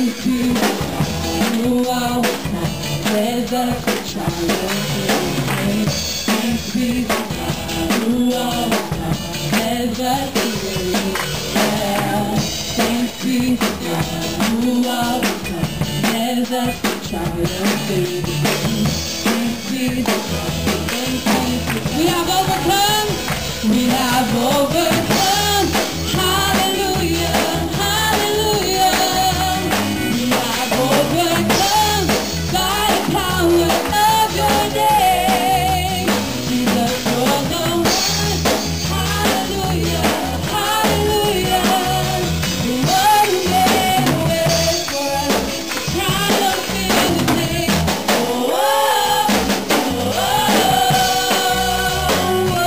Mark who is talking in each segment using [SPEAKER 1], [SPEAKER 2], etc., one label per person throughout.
[SPEAKER 1] Thank you. You are never trying. Thank you. You are never trying. Thank you. You are never trying. Thank you. We have overcome. We have overcome. Hallelujah. Hallelujah. We have overcome by the power of your name. Jesus, you're the one. Hallelujah. Hallelujah. The one who made a way for us. Triumph in his name. Oh, oh, oh, oh.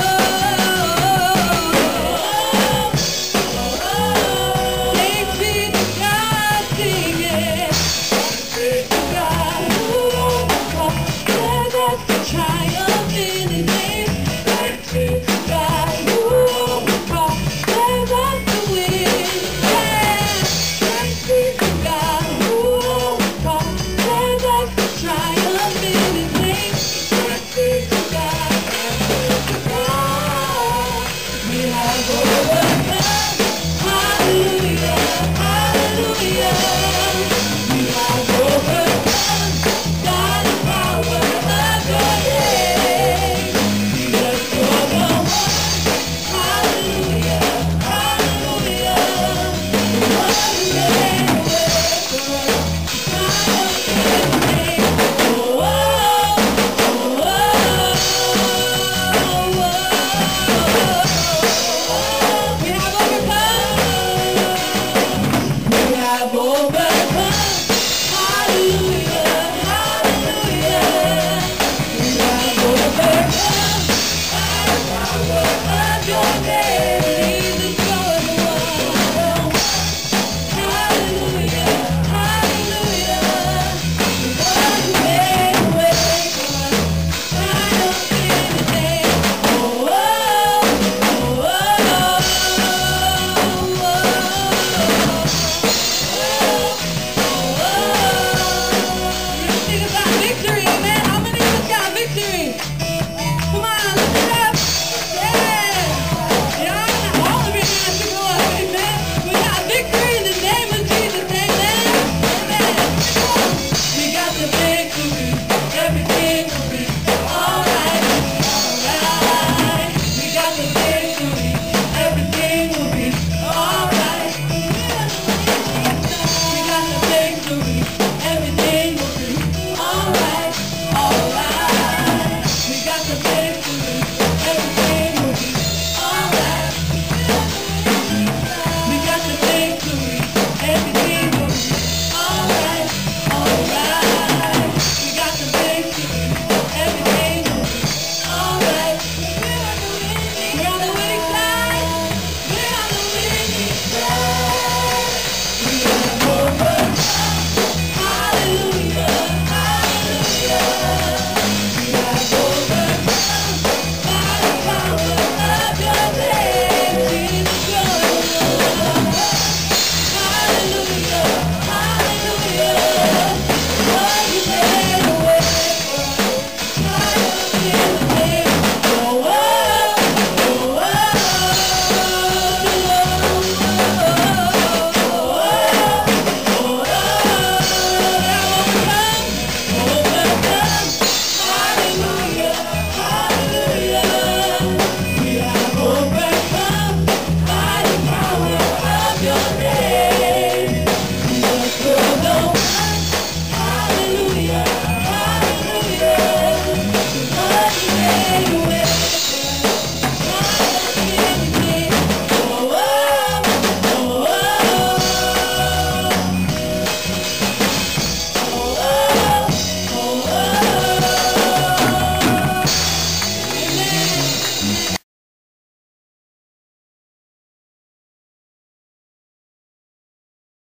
[SPEAKER 1] Thanks be to God, sing it. Thanks be to God who overcomes. Let us triumph in his name. Thanks be to God who overcomes. Let us win. Yeah. Thanks be to God who overcomes. Let us triumph in his name. Thanks be to God. Thanks be to God. We have overcome. Hallelujah. Hallelujah. We have overcome by the power of your name. Jesus, you're the one. Hallelujah. Hallelujah. The one who made a way for us. Triumph in his name. Oh, oh, oh, oh, oh. We have overcome. We have overcome.